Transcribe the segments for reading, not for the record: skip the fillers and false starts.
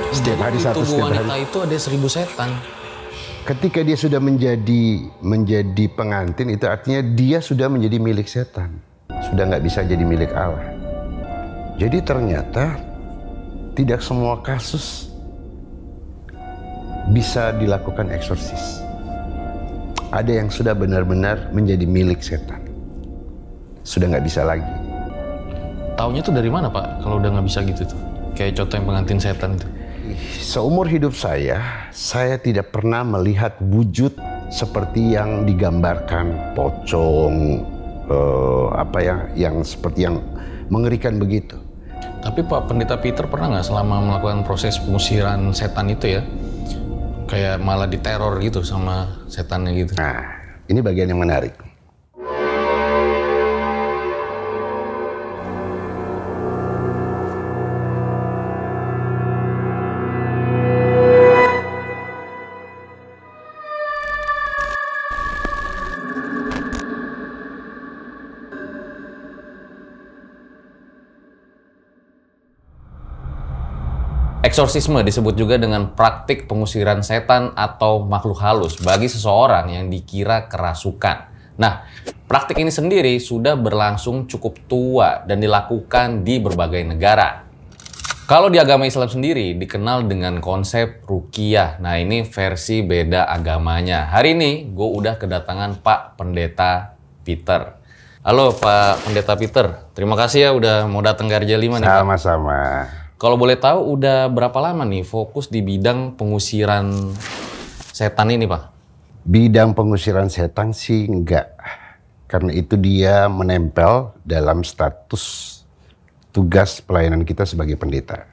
Setiap hari satu, tubuh setiap wanita hari. itu ada 1000 setan. Ketika dia sudah menjadi pengantin, itu artinya dia sudah menjadi milik setan. Sudah nggak bisa jadi milik Allah. Jadi ternyata tidak semua kasus bisa dilakukan eksorsis. Ada yang sudah benar-benar menjadi milik setan. Sudah nggak bisa lagi. Taunya tuh dari mana Pak? Kalau udah nggak bisa gitu tuh. Kayak contoh yang pengantin setan itu. Seumur hidup saya tidak pernah melihat wujud seperti yang digambarkan, pocong, yang seperti yang mengerikan begitu. Tapi Pak Pendeta Peter pernah nggak selama melakukan proses pengusiran setan itu ya, kayak malah diteror gitu sama setannya gitu? Nah, ini bagian yang menarik. Eksorsisme disebut juga dengan praktik pengusiran setan atau makhluk halus bagi seseorang yang dikira kerasukan. Nah, praktik ini sendiri sudah berlangsung cukup tua dan dilakukan di berbagai negara. Kalau di agama Islam sendiri dikenal dengan konsep ruqyah. Nah, ini versi beda agamanya. Hari ini gue udah kedatangan Pak Pendeta Peter. Halo Pak Pendeta Peter, terima kasih ya udah mau datang ke RJ5 nih Pak. Sama-sama. Kalau boleh tahu udah berapa lama nih fokus di bidang pengusiran setan ini, Pak? Bidang pengusiran setan sih enggak. Karena itu dia menempel dalam status tugas pelayanan kita sebagai pendeta.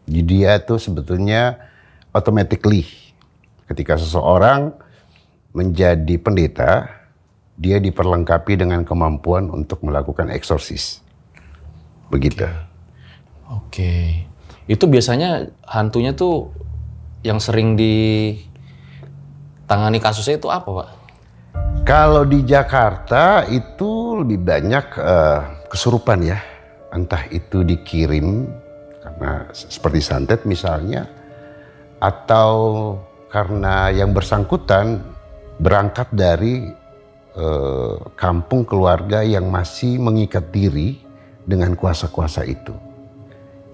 Jadi dia tuh sebetulnya automatically ketika seseorang menjadi pendeta, dia diperlengkapi dengan kemampuan untuk melakukan eksorsis. Begitu. Oke. Itu biasanya hantunya tuh yang sering ditangani kasusnya itu apa, Pak? Kalau di Jakarta itu lebih banyak kesurupan ya. Entah itu dikirim karena seperti santet misalnya, atau karena yang bersangkutan berangkat dari kampung keluarga yang masih mengikat diri dengan kuasa-kuasa itu.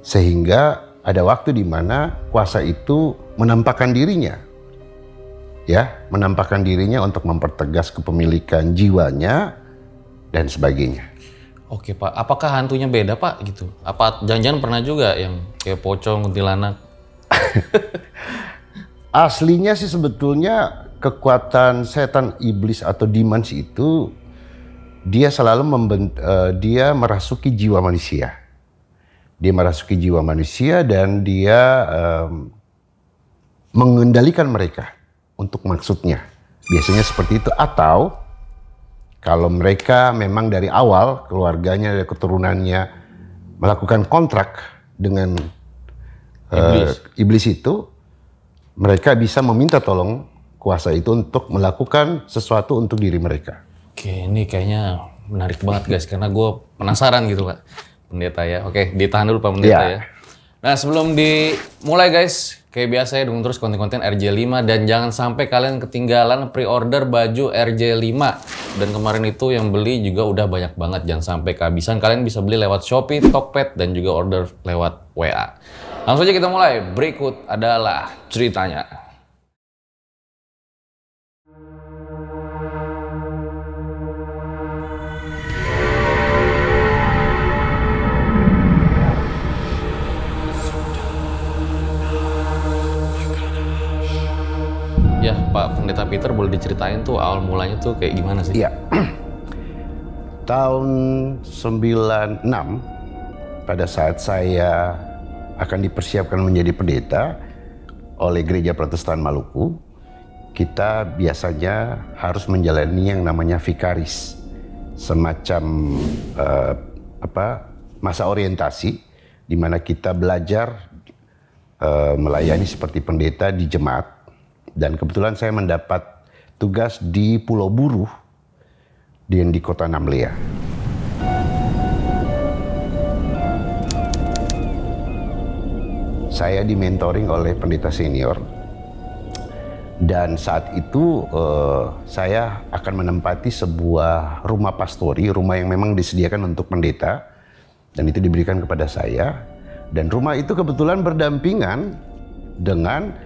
Sehingga ada waktu di mana kuasa itu menampakkan dirinya. Ya, menampakkan dirinya untuk mempertegas kepemilikan jiwanya dan sebagainya. Oke, Pak. Apakah hantunya beda, Pak, gitu? Apa jangan-jangan pernah juga yang kayak pocong, kuntilanak? Aslinya sih sebetulnya kekuatan setan, iblis atau demons itu dia selalu dia merasuki jiwa manusia. Dia merasuki jiwa manusia dan dia mengendalikan mereka untuk maksudnya. Biasanya seperti itu. Atau kalau mereka memang dari awal keluarganya, dari keturunannya melakukan kontrak dengan iblis itu, mereka bisa meminta tolong kuasa itu untuk melakukan sesuatu untuk diri mereka. Oke, ini kayaknya menarik banget guys, karena gue penasaran gitu Pak Pendeta ya. Oke, ditahan dulu Pak Pendeta ya. Nah sebelum dimulai guys, kayak biasa ya dukung terus konten-konten RJ5 dan jangan sampai kalian ketinggalan pre-order baju RJ5. Dan kemarin itu yang beli juga udah banyak banget, jangan sampai kehabisan. Kalian bisa beli lewat Shopee, Tokped, dan juga order lewat WA. Langsung aja kita mulai, berikut adalah ceritanya. Ya, Pak Pendeta Peter boleh diceritain tuh awal mulanya tuh kayak gimana sih? Iya. Tahun 96 pada saat saya akan dipersiapkan menjadi pendeta oleh Gereja Protestan Maluku, kita biasanya harus menjalani yang namanya vikaris, semacam masa orientasi di mana kita belajar melayani seperti pendeta di jemaat. Dan kebetulan saya mendapat tugas di Pulau Buruh di kota Namlea. saya dimentoring oleh pendeta senior. Dan saat itu saya akan menempati sebuah rumah pastori, rumah yang memang disediakan untuk pendeta, dan itu diberikan kepada saya. Dan rumah itu kebetulan berdampingan dengan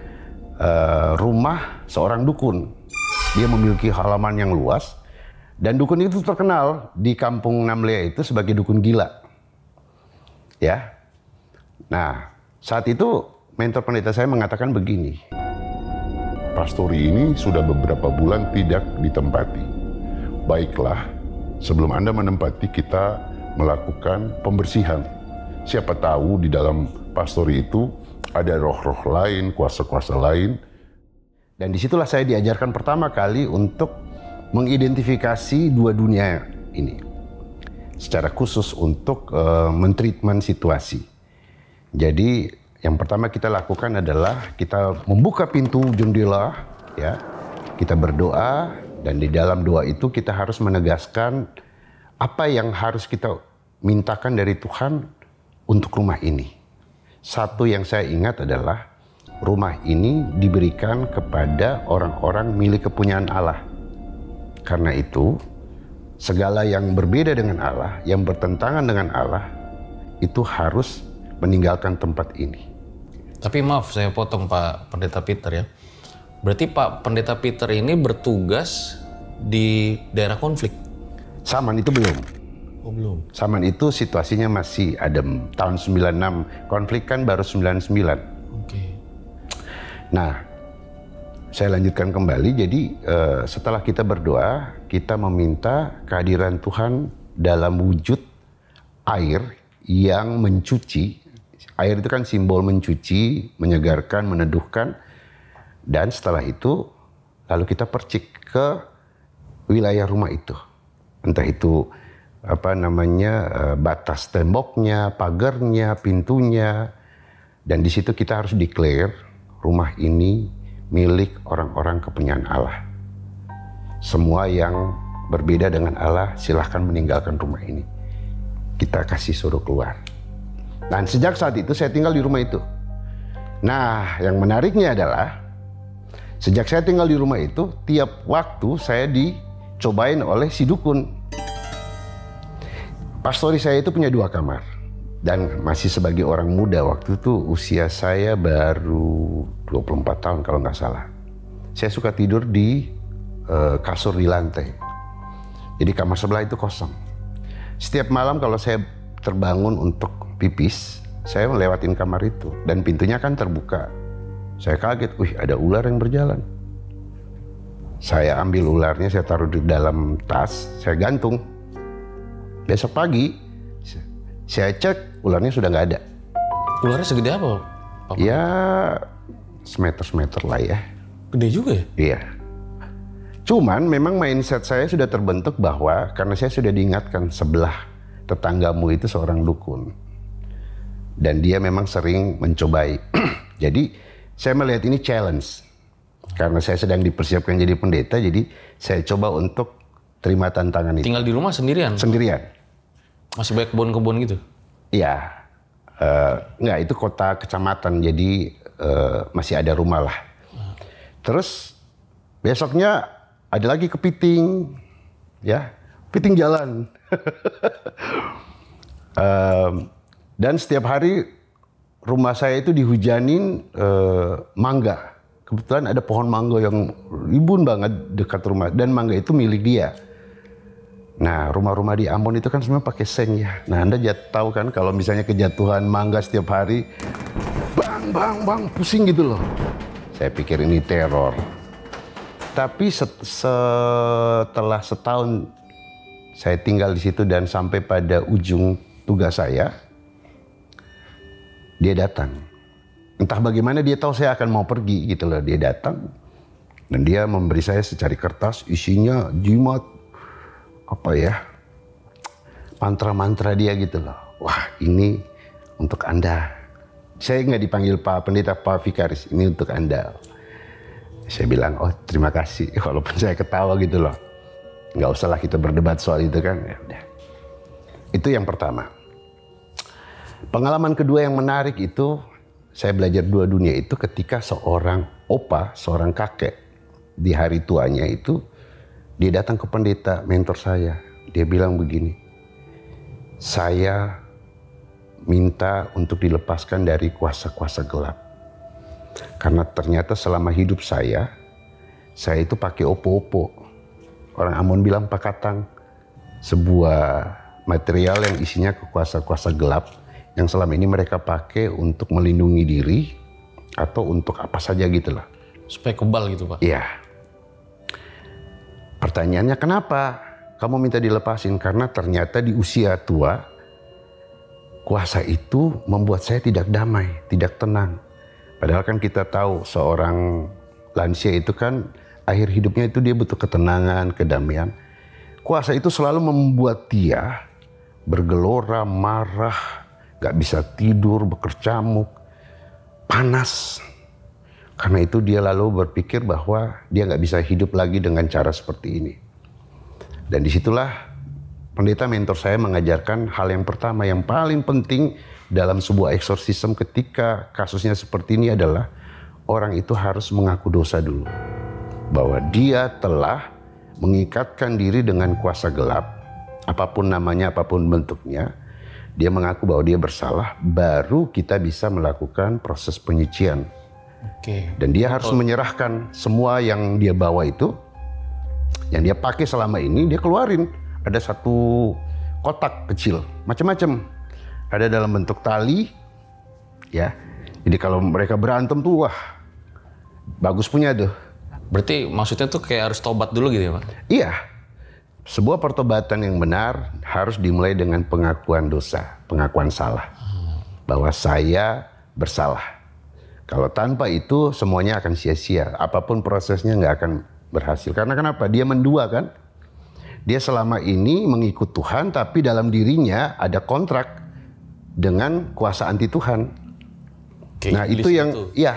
rumah seorang dukun. Dia memiliki halaman yang luas, dan dukun itu terkenal di kampung Namlea itu sebagai dukun gila. Ya, nah saat itu mentor pendeta saya mengatakan begini. Pastori ini sudah beberapa bulan tidak ditempati. Baiklah, sebelum Anda menempati, kita melakukan pembersihan. Siapa tahu di dalam pastori itu ada roh-roh lain, kuasa-kuasa lain. Dan disitulah saya diajarkan pertama kali untuk mengidentifikasi dua dunia ini. Secara khusus untuk mentreatment situasi. Jadi yang pertama kita lakukan adalah kita membuka pintu jendela, ya. Kita berdoa, dan di dalam doa itu kita harus menegaskan apa yang harus kita mintakan dari Tuhan untuk rumah ini. Satu yang saya ingat adalah rumah ini diberikan kepada orang-orang milik kepunyaan Allah. Karena itu, segala yang berbeda dengan Allah, yang bertentangan dengan Allah, itu harus meninggalkan tempat ini. Tapi maaf saya potong Pak Pendeta Peter ya. Berarti Pak Pendeta Peter ini bertugas di daerah konflik? Saman itu belum. Oh belum. Saman itu situasinya masih adem. Tahun 96, konflik kan baru 99. Oke. Nah, saya lanjutkan kembali. Jadi setelah kita berdoa, kita meminta kehadiran Tuhan dalam wujud air yang mencuci. Air itu kan simbol mencuci, menyegarkan, meneduhkan. Dan setelah itu, lalu kita percik ke wilayah rumah itu. Entah itu batas temboknya, pagarnya, pintunya. Dan di situ kita harus declare rumah ini milik orang-orang kepunyaan Allah. Semua yang berbeda dengan Allah silahkan meninggalkan rumah ini. Kita kasih suruh keluar. Dan sejak saat itu saya tinggal di rumah itu. Nah, yang menariknya adalah sejak saya tinggal di rumah itu, tiap waktu saya dicobain oleh si dukun. Pastori saya itu punya 2 kamar. Dan masih sebagai orang muda, waktu itu usia saya baru 24 tahun kalau nggak salah. Saya suka tidur di kasur di lantai. Jadi kamar sebelah itu kosong. Setiap malam kalau saya terbangun untuk pipis, saya melewatin kamar itu dan pintunya kan terbuka. Saya kaget, ada ular yang berjalan. Saya ambil ularnya, saya taruh di dalam tas, saya gantung. Besok pagi, saya cek, ularnya sudah nggak ada. Ularnya segede apa, Pak? Ya, semeter lah ya. Gede juga ya? Iya. Cuman memang mindset saya sudah terbentuk bahwa karena saya sudah diingatkan sebelah tetanggamu itu seorang dukun. Dan dia memang sering mencobai. Jadi saya melihat ini challenge. Karena saya sedang dipersiapkan jadi pendeta, jadi saya coba untuk terima tantangan itu. Tinggal di rumah sendirian? Sendirian. Masih banyak kebun-kebun gitu? Iya. Enggak, itu kota kecamatan, jadi masih ada rumah lah. Terus besoknya ada lagi kepiting. Ya, kepiting jalan. Dan setiap hari rumah saya itu dihujanin mangga. Kebetulan ada pohon mangga yang rimbun banget dekat rumah. Dan mangga itu milik dia. Nah, rumah-rumah di Ambon itu kan semua pakai seng ya. Nah, Anda tahu kan kalau misalnya kejatuhan mangga setiap hari, bang, pusing gitu loh. Saya pikir ini teror. Tapi setelah setahun saya tinggal di situ dan sampai pada ujung tugas saya, dia datang. Entah bagaimana dia tahu saya akan mau pergi gitu loh. Dia datang dan dia memberi saya secari kertas, isinya jimat mantra-mantra dia gitu loh. Wah, ini untuk Anda. Saya nggak dipanggil Pak Pendeta, Pak Vikaris, ini untuk Anda. Saya bilang, oh terima kasih. Walaupun saya ketawa gitu loh. Nggak usah lah kita berdebat soal itu kan. Ya udah. Itu yang pertama. Pengalaman kedua yang menarik itu saya belajar dua dunia itu ketika seorang opa, seorang kakek di hari tuanya itu, dia datang ke pendeta, mentor saya. Dia bilang begini, saya minta untuk dilepaskan dari kuasa-kuasa gelap. Karena ternyata selama hidup saya itu pakai opo-opo. Orang Ambon bilang pakatang, sebuah material yang isinya kuasa-kuasa gelap yang selama ini mereka pakai untuk melindungi diri atau untuk apa saja gitulah. Supaya kebal gitu Pak? Iya. Pertanyaannya kenapa kamu minta dilepasin? Karena ternyata di usia tua, kuasa itu membuat saya tidak damai, tidak tenang. Padahal kan kita tahu seorang lansia itu kan akhir hidupnya itu dia butuh ketenangan, kedamaian. Kuasa itu selalu membuat dia bergelora, marah, gak bisa tidur, berkecamuk, panas. Karena itu dia lalu berpikir bahwa dia gak bisa hidup lagi dengan cara seperti ini. Dan disitulah pendeta mentor saya mengajarkan hal yang pertama, yang paling penting dalam sebuah eksorsisme ketika kasusnya seperti ini adalah orang itu harus mengaku dosa dulu. Bahwa dia telah mengikatkan diri dengan kuasa gelap, apapun namanya, apapun bentuknya. Dia mengaku bahwa dia bersalah, baru kita bisa melakukan proses penyucian. Oke. Dan dia harus menyerahkan semua yang dia bawa itu, yang dia pakai selama ini, dia keluarin. Ada satu kotak kecil, macam-macam. Ada dalam bentuk tali, ya. Jadi kalau mereka berantem tuh, wah, bagus punya tuh. Berarti maksudnya tuh kayak harus tobat dulu gitu ya Pak? Iya. Sebuah pertobatan yang benar harus dimulai dengan pengakuan dosa, pengakuan salah. Bahwa saya bersalah. Kalau tanpa itu semuanya akan sia-sia. Apapun prosesnya nggak akan berhasil. Karena kenapa? Dia mendua kan? Dia selama ini mengikut Tuhan, tapi dalam dirinya ada kontrak dengan kuasa anti Tuhan. Oke, nah itu yang, ya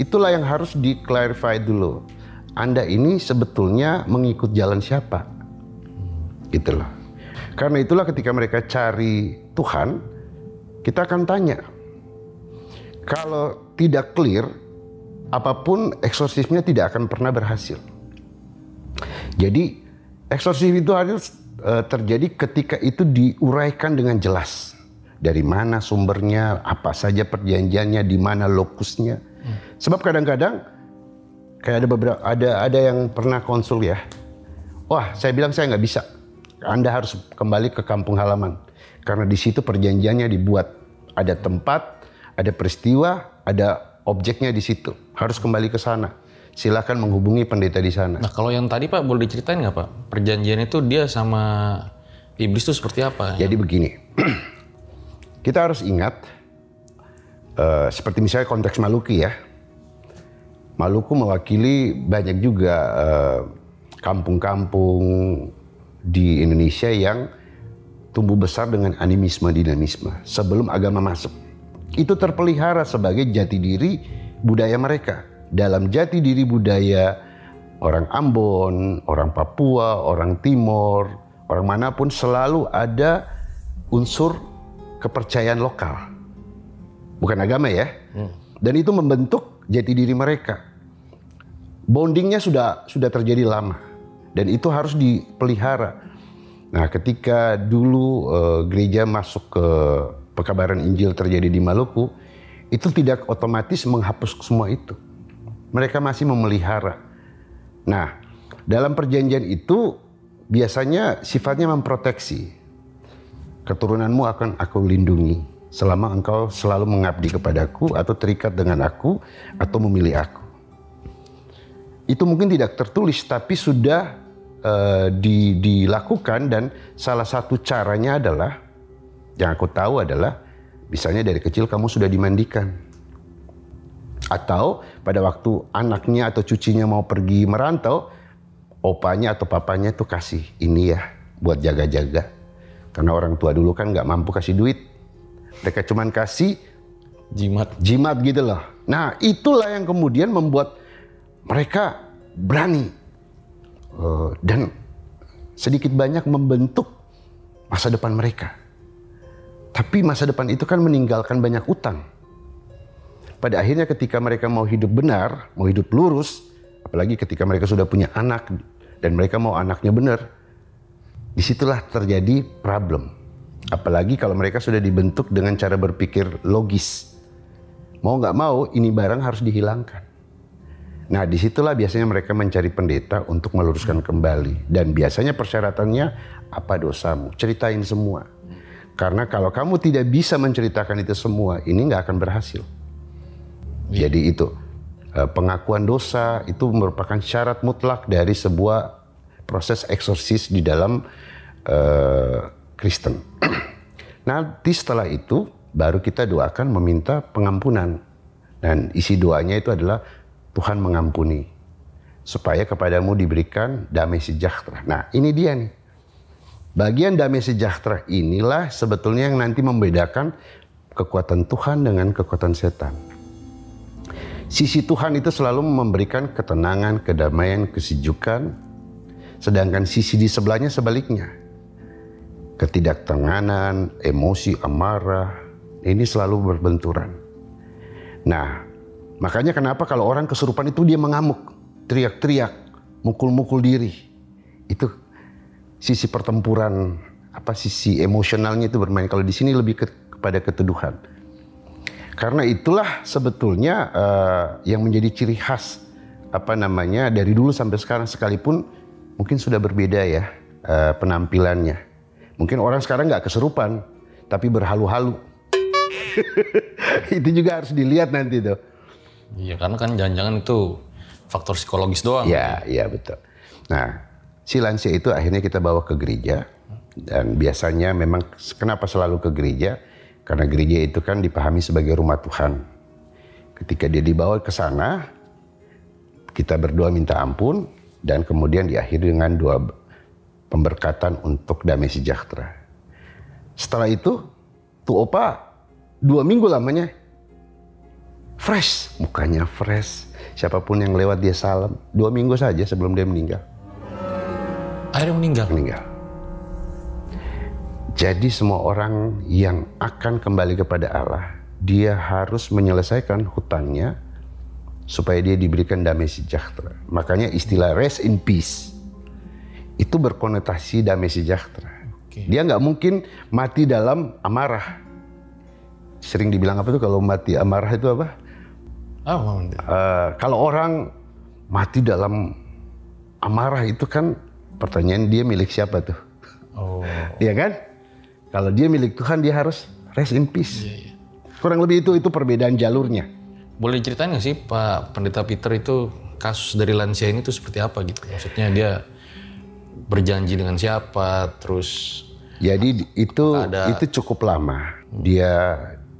itulah yang harus di-clarify dulu. Anda ini sebetulnya mengikut jalan siapa? Gitu loh. Karena itulah ketika mereka cari Tuhan, kita akan tanya. Kalau tidak clear, apapun eksorsismenya tidak akan pernah berhasil. Jadi eksorsis itu harus terjadi ketika itu diuraikan dengan jelas. Dari mana sumbernya, apa saja perjanjiannya, di mana lokusnya. Sebab kadang-kadang kayak ada yang pernah konsul ya. Wah, saya bilang saya nggak bisa. Anda harus kembali ke kampung halaman. Karena di situ perjanjiannya dibuat. Ada tempat, ada peristiwa, ada objeknya di situ. Harus kembali ke sana. Silakan menghubungi pendeta di sana. Nah kalau yang tadi Pak, boleh diceritain nggak Pak? Perjanjian itu dia sama iblis itu seperti apa? Jadi begini. Kita harus ingat, seperti misalnya konteks Maluku ya. Maluku mewakili banyak juga kampung-kampung di Indonesia yang tumbuh besar dengan animisme, dinamisme sebelum agama masuk. Itu terpelihara sebagai jati diri budaya mereka. Dalam jati diri budaya orang Ambon, orang Papua, orang Timor, orang manapun selalu ada unsur kepercayaan lokal. Bukan agama ya. Dan itu membentuk jati diri mereka. Bondingnya sudah terjadi lama. Dan itu harus dipelihara. Nah, ketika dulu gereja masuk ke pekabaran Injil terjadi di Maluku, itu tidak otomatis menghapus semua itu. Mereka masih memelihara. Nah, dalam perjanjian itu biasanya sifatnya memproteksi. Keturunanmu akan aku lindungi selama engkau selalu mengabdi kepadaku atau terikat dengan aku atau memilih aku. Itu mungkin tidak tertulis tapi sudah dilakukan, dan salah satu caranya adalah, yang aku tahu adalah misalnya dari kecil kamu sudah dimandikan, atau pada waktu anaknya atau cucunya mau pergi merantau, opanya atau papanya tuh kasih ini ya buat jaga-jaga, karena orang tua dulu kan nggak mampu kasih duit, mereka cuman kasih jimat gitu loh. Nah itulah yang kemudian membuat mereka berani dan sedikit banyak membentuk masa depan mereka. Tapi masa depan itu kan meninggalkan banyak utang. pada akhirnya ketika mereka mau hidup benar, mau hidup lurus, apalagi ketika mereka sudah punya anak dan mereka mau anaknya benar, disitulah terjadi problem. Apalagi kalau mereka sudah dibentuk dengan cara berpikir logis. Mau nggak mau, ini barang harus dihilangkan. Nah, disitulah biasanya mereka mencari pendeta untuk meluruskan kembali. Dan biasanya persyaratannya, apa dosamu? Ceritain semua. Karena kalau kamu tidak bisa menceritakan itu semua, ini nggak akan berhasil. Jadi itu, pengakuan dosa itu merupakan syarat mutlak dari sebuah proses eksorsis di dalam Kristen. Nanti setelah itu, baru kita doakan meminta pengampunan. Dan isi doanya itu adalah, Tuhan mengampuni, supaya kepadamu diberikan damai sejahtera. Nah, ini dia nih. Bagian damai sejahtera inilah sebetulnya yang nanti membedakan kekuatan Tuhan dengan kekuatan setan. Sisi Tuhan itu selalu memberikan ketenangan, kedamaian, kesejukan. Sedangkan sisi di sebelahnya sebaliknya. Ketidaktenangan, emosi, amarah, ini selalu berbenturan. Nah, makanya kenapa kalau orang kesurupan itu dia mengamuk, teriak-teriak, mukul-mukul diri. Itu sisi pertempuran, sisi emosionalnya itu bermain. Kalau di sini lebih kepada keteduhan. Karena itulah sebetulnya yang menjadi ciri khas dari dulu sampai sekarang, sekalipun mungkin sudah berbeda ya penampilannya. Mungkin orang sekarang nggak kesurupan, tapi berhalu-halu. Itu juga harus dilihat nanti tuh. Iya, karena kan jangan-jangan itu faktor psikologis doang. Iya betul. Nah, si lansia itu akhirnya kita bawa ke gereja. Dan biasanya memang kenapa selalu ke gereja? Karena gereja itu kan dipahami sebagai rumah Tuhan. Ketika dia dibawa ke sana, kita berdoa minta ampun, dan kemudian diakhiri dengan doa pemberkatan untuk damai sejahtera. Setelah itu, tuh opa 2 minggu lamanya fresh, mukanya fresh. Siapapun yang lewat dia salam. 2 minggu saja sebelum dia meninggal. Akhirnya meninggal? Meninggal. Jadi semua orang yang akan kembali kepada Allah, dia harus menyelesaikan hutangnya supaya dia diberikan damai sejahtera. Makanya istilah rest in peace itu berkonotasi damai sejahtera. Dia nggak mungkin mati dalam amarah. Sering dibilang apa tuh kalau mati amarah itu apa? Kalau orang mati dalam amarah itu kan pertanyaan dia milik siapa tuh? Iya kan? Kalau dia milik Tuhan dia harus rest in peace. Iya. Kurang lebih itu perbedaan jalurnya. Boleh diceritain nggak sih Pak Pendeta Peter itu kasus dari lansia ini tuh seperti apa gitu? Maksudnya dia berjanji dengan siapa? Terus? Jadi itu cukup lama.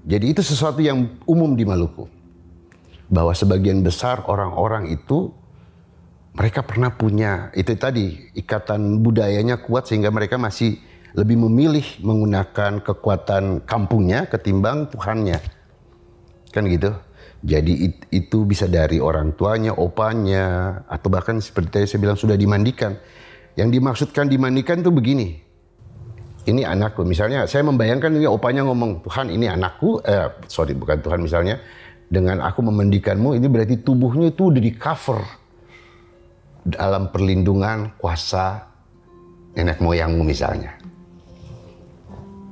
Jadi itu sesuatu yang umum di Maluku. Bahwa sebagian besar orang-orang itu mereka pernah punya itu tadi ikatan budayanya kuat sehingga mereka masih lebih memilih menggunakan kekuatan kampungnya ketimbang Tuhannya. Kan gitu. Jadi itu bisa dari orang tuanya, opanya, atau bahkan seperti tadi saya bilang sudah dimandikan. Yang dimaksudkan dimandikan tuh begini. Ini anakku, misalnya saya membayangkan ini opanya ngomong, Tuhan ini anakku, bukan Tuhan misalnya, dengan aku memandikanmu, ini berarti tubuhnya itu udah di cover dalam perlindungan kuasa nenek moyangmu misalnya.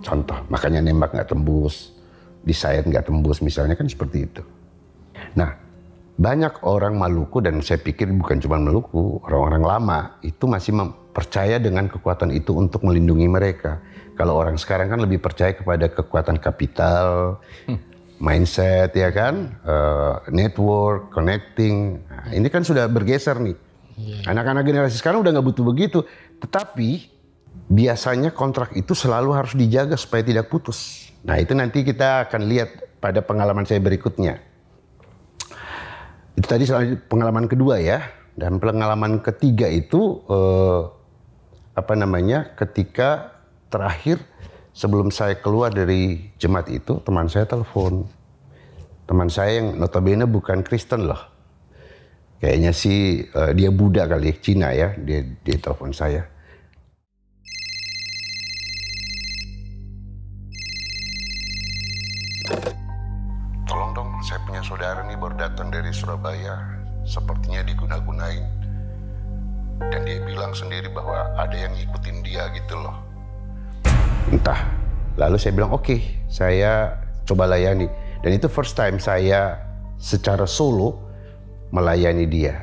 Contoh, makanya nembak nggak tembus, disayat nggak tembus misalnya, kan seperti itu. Nah, banyak orang Maluku, dan saya pikir bukan cuma Maluku, orang-orang lama itu masih percaya dengan kekuatan itu untuk melindungi mereka. Kalau orang sekarang kan lebih percaya kepada kekuatan kapital, mindset ya kan, network, connecting. Nah, ini kan sudah bergeser nih. Anak-anak generasi sekarang udah nggak butuh begitu. Tetapi biasanya kontrak itu selalu harus dijaga supaya tidak putus. Nah itu nanti kita akan lihat pada pengalaman saya berikutnya. Itu tadi pengalaman kedua ya. Dan pengalaman ketiga itu ketika terakhir sebelum saya keluar dari jemaat itu, teman saya telepon. Teman saya yang notabene bukan Kristen loh. Kayaknya sih dia Buddha kali, Cina ya. Dia telepon saya. Tolong dong, saya punya saudara ini baru datang dari Surabaya, sepertinya diguna-gunain. Dan dia bilang sendiri bahwa ada yang ngikutin dia gitu loh. Entah. Lalu saya bilang oke, saya coba layani. Dan itu first time saya secara solo melayani dia.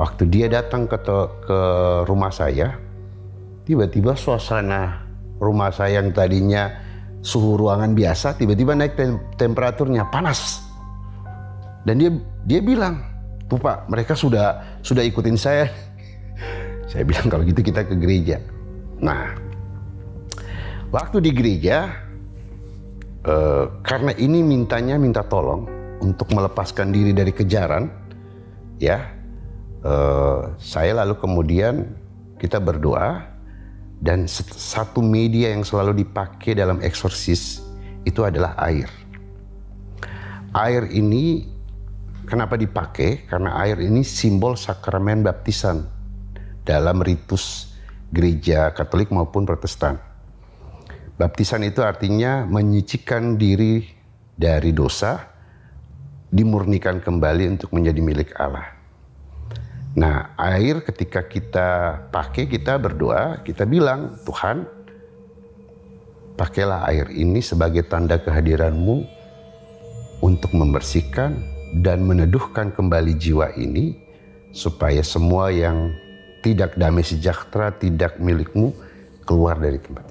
Waktu dia datang ke rumah saya, tiba-tiba suasana rumah saya yang tadinya suhu ruangan biasa, tiba-tiba naik temperaturnya, panas. Dan dia bilang, tuh Pak, mereka sudah ikutin saya. Saya bilang kalau gitu kita ke gereja. Nah, waktu di gereja, karena ini minta tolong untuk melepaskan diri dari kejaran, ya, saya lalu kemudian kita berdoa. Dan satu media yang selalu dipakai dalam eksorsis itu adalah air. Air ini kenapa dipakai? Karena air ini simbol sakramen baptisan dalam ritus gereja Katolik maupun Protestan. Baptisan itu artinya menyucikan diri dari dosa, dimurnikan kembali untuk menjadi milik Allah. Nah, air ketika kita pakai, kita berdoa, kita bilang, Tuhan, pakailah air ini sebagai tanda kehadiran-Mu untuk membersihkan dan meneduhkan kembali jiwa ini, supaya semua yang tidak damai sejahtera, tidak milik-Mu, keluar dari tempat.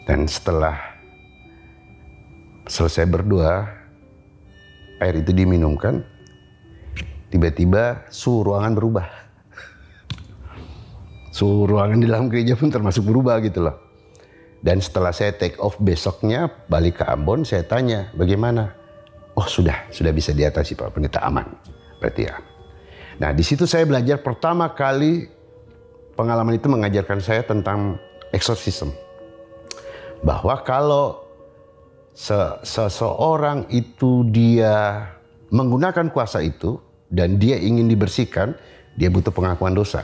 Dan setelah selesai berdoa, air itu diminumkan, tiba-tiba suhu ruangan berubah. Suhu ruangan di dalam gereja pun termasuk berubah gitu loh. Dan setelah saya take off besoknya, balik ke Ambon, saya tanya, bagaimana? Oh sudah bisa diatasi Pak Pendeta, aman. Berarti ya. Nah di situ saya belajar pertama kali, pengalaman itu mengajarkan saya tentang eksorsisme. Bahwa kalau seseorang itu dia menggunakan kuasa itu, dan dia ingin dibersihkan, dia butuh pengakuan dosa.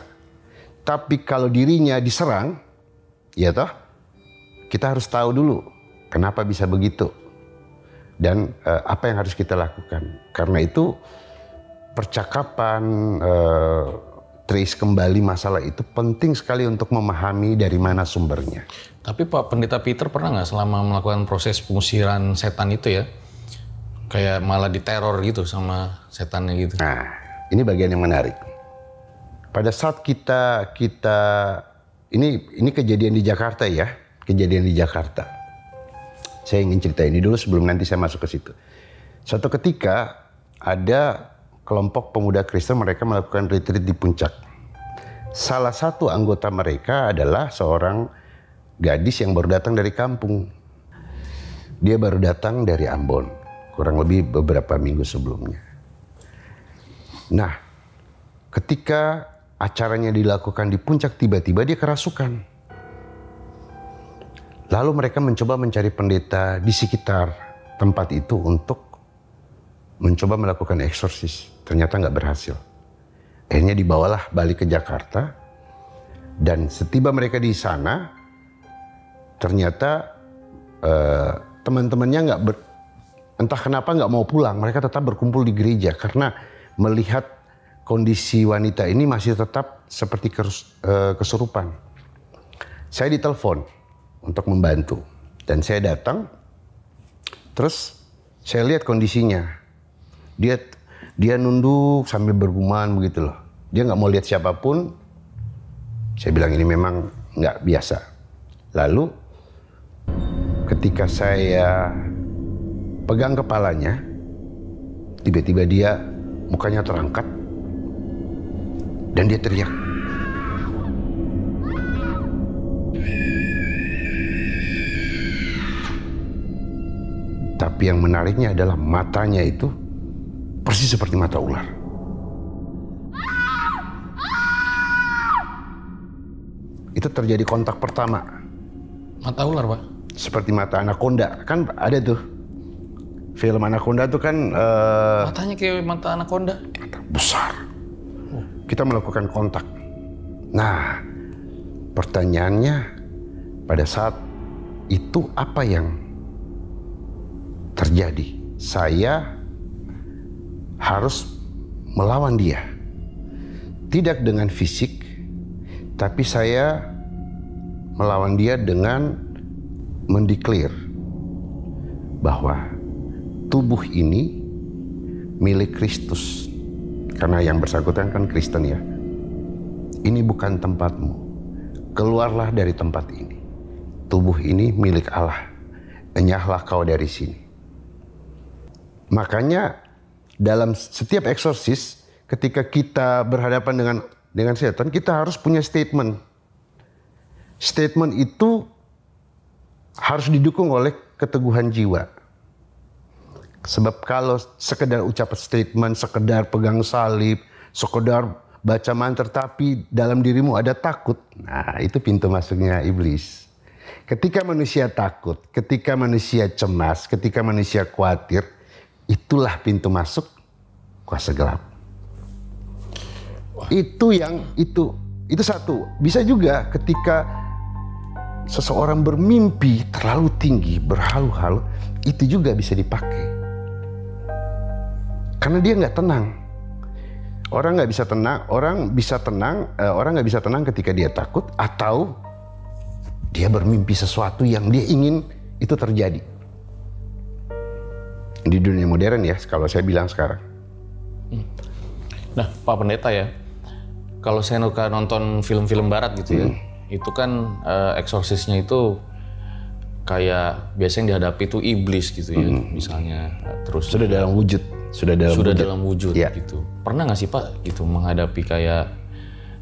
Tapi kalau dirinya diserang, ya toh, kita harus tahu dulu kenapa bisa begitu. Dan apa yang harus kita lakukan. Karena itu percakapan, trace kembali masalah itu penting sekali untuk memahami dari mana sumbernya. Tapi Pak Pendeta Peter pernah nggak selama melakukan proses pengusiran setan itu ya, kayak malah diteror gitu sama setannya gitu? Nah, ini bagian yang menarik. Pada saat kita ini kejadian di Jakarta ya, kejadian di Jakarta. Saya ingin cerita ini dulu sebelum nanti saya masuk ke situ. Suatu ketika ada kelompok pemuda Kristen, mereka melakukan retreat di puncak. Salah satu anggota mereka adalah seorang gadis yang baru datang dari kampung. Dia baru datang dari Ambon, kurang lebih beberapa minggu sebelumnya. Nah, ketika acaranya dilakukan di puncak, tiba-tiba dia kerasukan. Lalu mereka mencoba mencari pendeta di sekitar tempat itu untuk mencoba melakukan eksorsis. Ternyata nggak berhasil. Akhirnya dibawalah balik ke Jakarta. Dan setiba mereka di sana, ternyata teman-temannya entah kenapa nggak mau pulang. Mereka tetap berkumpul di gereja karena melihat kondisi wanita ini masih tetap seperti kesurupan. Saya ditelepon untuk membantu dan saya datang. Terus saya lihat kondisinya. Dia nunduk sambil bergumam begitu loh. Dia nggak mau lihat siapapun. Saya bilang ini memang nggak biasa. Lalu ketika saya pegang kepalanya, tiba-tiba dia mukanya terangkat dan dia teriak. Tapi yang menariknya adalah matanya itu persis seperti mata ular. Itu terjadi kontak pertama. Mata ular, Pak? Seperti mata anaconda. Kan ada tuh film anaconda tuh kan matanya kayak mata anaconda. Mata besar. Kita melakukan kontak. Nah, pertanyaannya pada saat itu apa yang terjadi? Saya harus melawan dia. Tidak dengan fisik, tapi saya melawan dia dengan mendeklar bahwa tubuh ini milik Kristus. Karena yang bersangkutan kan Kristen ya. Ini bukan tempatmu. Keluarlah dari tempat ini. Tubuh ini milik Allah. Enyahlah kau dari sini. Makanya dalam setiap eksorsis, ketika kita berhadapan dengan setan, kita harus punya statement. Statement itu harus didukung oleh keteguhan jiwa. Sebab kalau sekedar ucapan statement, sekedar pegang salib, sekedar baca mantra, tapi dalam dirimu ada takut, nah itu pintu masuknya iblis. Ketika manusia takut, ketika manusia cemas, ketika manusia khawatir, itulah pintu masuk kuasa gelap. Itu satu. Bisa juga ketika seseorang bermimpi terlalu tinggi, berhalu-halu, itu juga bisa dipakai. Karena dia nggak tenang. Orang nggak bisa tenang. Orang nggak bisa tenang ketika dia takut atau dia bermimpi sesuatu yang dia ingin itu terjadi. Di dunia modern ya, kalau saya bilang sekarang. Nah, Pak Pendeta ya, kalau saya nonton film-film Barat gitu ya, itu kan eksorsisnya itu kayak biasanya dihadapi itu iblis gitu ya, misalnya. Terus sudah dalam wujud. Sudah dalam wujud ya. Gitu. Pernah nggak sih Pak gitu menghadapi kayak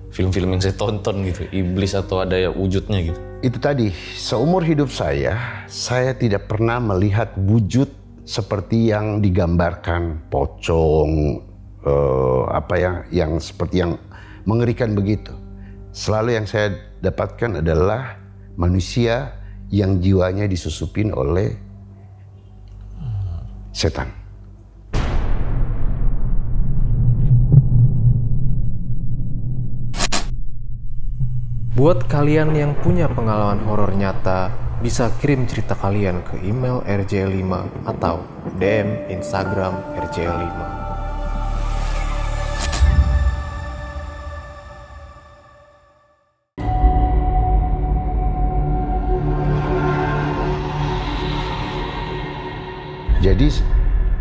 film-film yang saya tonton gitu, iblis atau ada ya wujudnya gitu? Itu tadi, seumur hidup saya tidak pernah melihat wujud seperti yang digambarkan, pocong, yang seperti yang mengerikan begitu. Selalu yang saya dapatkan adalah manusia yang jiwanya disusupin oleh setan. Buat kalian yang punya pengalaman horor nyata, bisa kirim cerita kalian ke email RJ5 atau DM Instagram RJ5. Jadi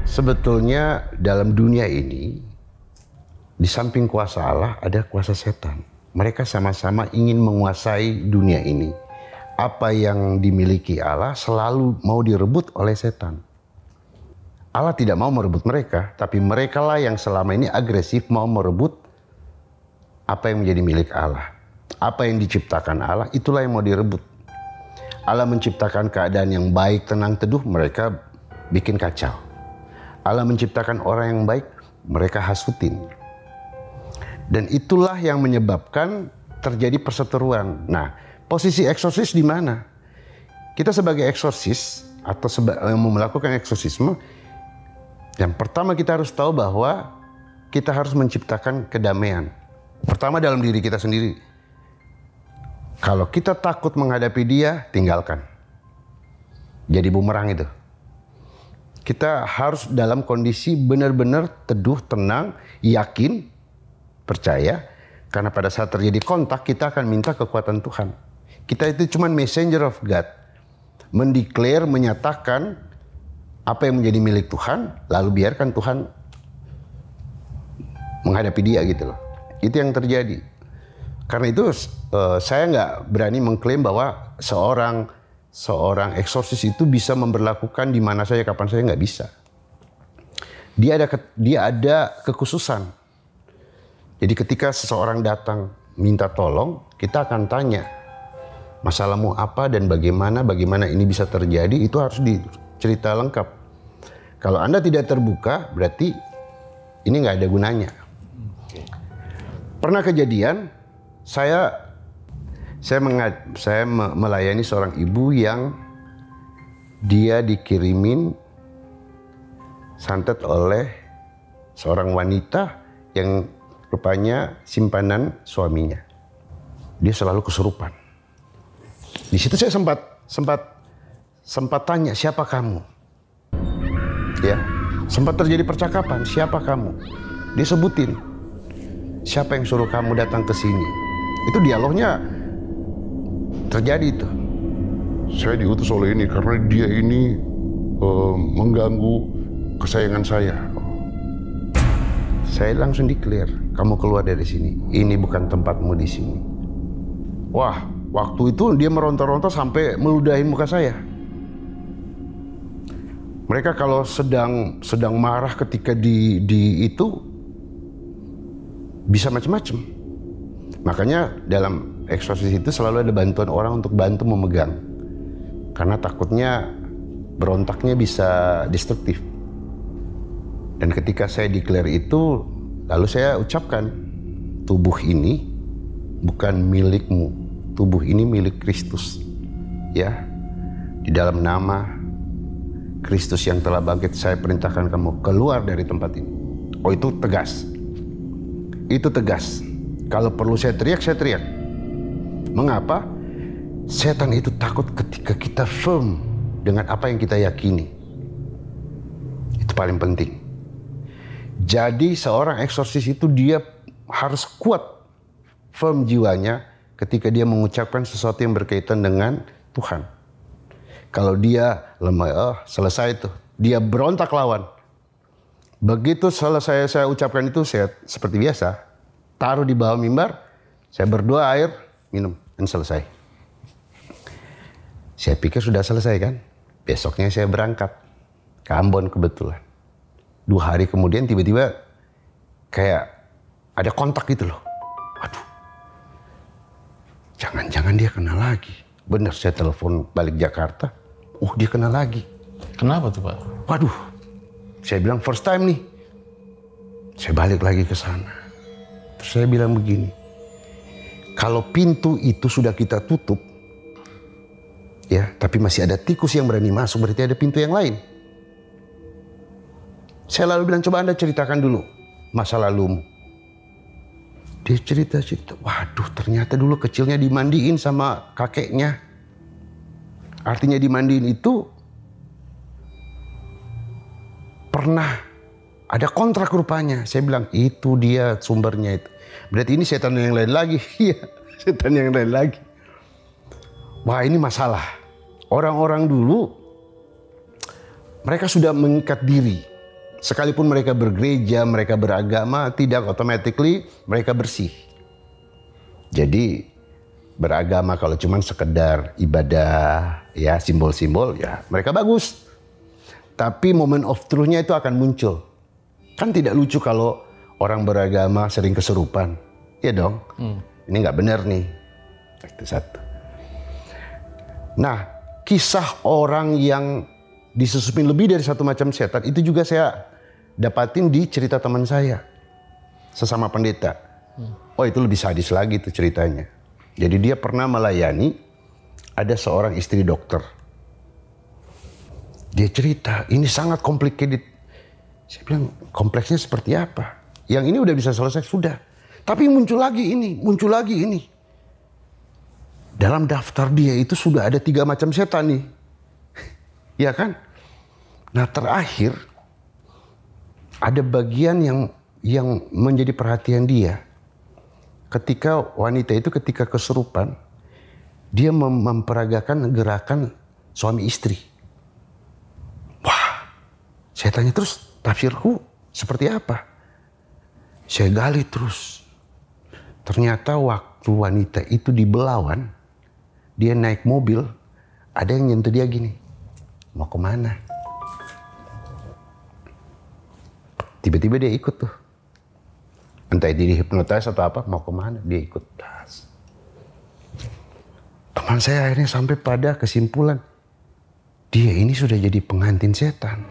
sebetulnya dalam dunia ini, di samping kuasa Allah ada kuasa setan. Mereka sama-sama ingin menguasai dunia ini. Apa yang dimiliki Allah selalu mau direbut oleh setan. Allah tidak mau merebut mereka, tapi merekalah yang selama ini agresif mau merebut apa yang menjadi milik Allah. Apa yang diciptakan Allah, itulah yang mau direbut. Allah menciptakan keadaan yang baik, tenang, teduh, mereka bikin kacau. Allah menciptakan orang yang baik, mereka hasutin. Dan itulah yang menyebabkan terjadi perseteruan. Nah, posisi eksorsis di mana? Kita sebagai eksorsis atau yang melakukan eksorsisme, yang pertama kita harus tahu bahwa kita harus menciptakan kedamaian. Pertama dalam diri kita sendiri. Kalau kita takut menghadapi dia, tinggalkan. Jadi bumerang itu. Kita harus dalam kondisi benar-benar teduh, tenang, yakin, percaya, karena pada saat terjadi kontak kita akan minta kekuatan Tuhan. Kita itu cuma messenger of God, mendeklar, menyatakan apa yang menjadi milik Tuhan, lalu biarkan Tuhan menghadapi dia gitu loh. Itu yang terjadi. Karena itu saya nggak berani mengklaim bahwa seorang eksorsis itu bisa memberlakukan di mana saja, kapan saja, nggak bisa. Dia ada kekhususan. Jadi ketika seseorang datang minta tolong, kita akan tanya masalahmu apa dan bagaimana ini bisa terjadi, itu harus dicerita lengkap. Kalau Anda tidak terbuka, berarti ini nggak ada gunanya. Pernah kejadian, saya melayani seorang ibu yang dia dikirimin santet oleh seorang wanita yang rupanya simpanan suaminya. Dia selalu kesurupan. Di situ saya sempat tanya, siapa kamu? Ya, Sempat terjadi percakapan, siapa kamu? Dia sebutin, siapa yang suruh kamu datang ke sini? Itu dialognya terjadi itu. Saya diutus oleh ini karena dia ini mengganggu kesayangan saya. Saya langsung declare, kamu keluar dari sini. Ini bukan tempatmu di sini. Wah, waktu itu dia meronta-ronta sampai meludahin muka saya. Mereka kalau sedang marah ketika di itu bisa macam-macam. Makanya dalam eksorsis itu selalu ada bantuan orang untuk bantu memegang. Karena takutnya berontaknya bisa destruktif. Dan ketika saya declare itu, lalu saya ucapkan, tubuh ini bukan milikmu, tubuh ini milik Kristus. Ya, di dalam nama Kristus yang telah bangkit, saya perintahkan kamu keluar dari tempat ini. Oh, itu tegas. Itu tegas. Kalau perlu saya teriak, saya teriak. Mengapa? Setan itu takut ketika kita firm dengan apa yang kita yakini. Itu paling penting. Jadi seorang eksorsis itu dia harus kuat, firm jiwanya ketika dia mengucapkan sesuatu yang berkaitan dengan Tuhan. Kalau dia lemah, selesai itu. Dia berontak lawan. Begitu selesai saya ucapkan itu, saya seperti biasa, taruh di bawah mimbar, saya berdoa, air, minum, dan selesai. Saya pikir sudah selesai kan. Besoknya saya berangkat ke Ambon kebetulan. 2 hari kemudian tiba-tiba kayak ada kontak gitu loh. Waduh, jangan-jangan dia kena lagi. Bener, saya telepon balik Jakarta. Dia kena lagi. Kenapa tuh Pak? Waduh, saya bilang first time nih. Saya balik lagi ke sana. Terus saya bilang begini, kalau pintu itu sudah kita tutup, ya, tapi masih ada tikus yang berani masuk, berarti ada pintu yang lain. Saya lalu bilang, coba Anda ceritakan dulu masa lalumu. Dia cerita. Waduh, ternyata dulu kecilnya dimandiin sama kakeknya. Artinya dimandiin itu pernah ada kontrak rupanya. Saya bilang, itu dia sumbernya itu. Berarti ini setan yang lain lagi. Iya, setan yang lain lagi. Wah, ini masalah. Orang-orang dulu, mereka sudah mengikat diri. Sekalipun mereka bergereja, mereka beragama, tidak automatically mereka bersih. Jadi beragama kalau cuman sekedar ibadah, ya simbol-simbol, ya mereka bagus. Tapi moment of truth-nya itu akan muncul. Kan tidak lucu kalau orang beragama sering kesurupan. Ya dong, ini nggak benar nih. Itu satu. Nah, kisah orang yang disusupin lebih dari satu macam setan, itu juga saya dapatin di cerita teman saya. Sesama pendeta. Oh, itu lebih sadis lagi tuh ceritanya. Jadi dia pernah melayani, ada seorang istri dokter. Dia cerita, ini sangat complicated. Saya bilang, kompleksnya seperti apa? Yang ini udah bisa selesai, sudah. Tapi muncul lagi ini. Dalam daftar dia itu sudah ada 3 macam setan nih. Ya kan? Nah, terakhir ada bagian yang menjadi perhatian dia. Ketika wanita itu ketika kesurupan, dia memperagakan gerakan suami istri. Wah, saya tanya terus, tafsirku seperti apa? Saya gali terus. Ternyata waktu wanita itu di Belawan, dia naik mobil, ada yang nyentuh dia gini, mau kemana? Tiba-tiba dia ikut tuh. Entah dia dihipnotis atau apa, mau kemana, dia ikut. Teman saya akhirnya sampai pada kesimpulan, dia ini sudah jadi pengantin setan.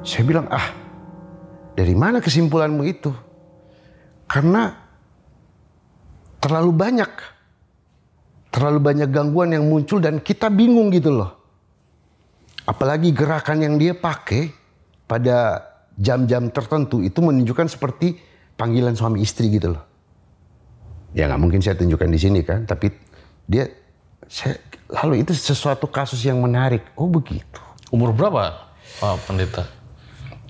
Saya bilang, dari mana kesimpulanmu itu? Karena terlalu banyak gangguan yang muncul dan kita bingung gitu loh. Apalagi gerakan yang dia pakai pada jam-jam tertentu itu menunjukkan seperti panggilan suami istri gitu loh. Ya nggak mungkin saya tunjukkan di sini kan, tapi lalu itu sesuatu kasus yang menarik. Oh begitu. Umur berapa Pak Pendeta?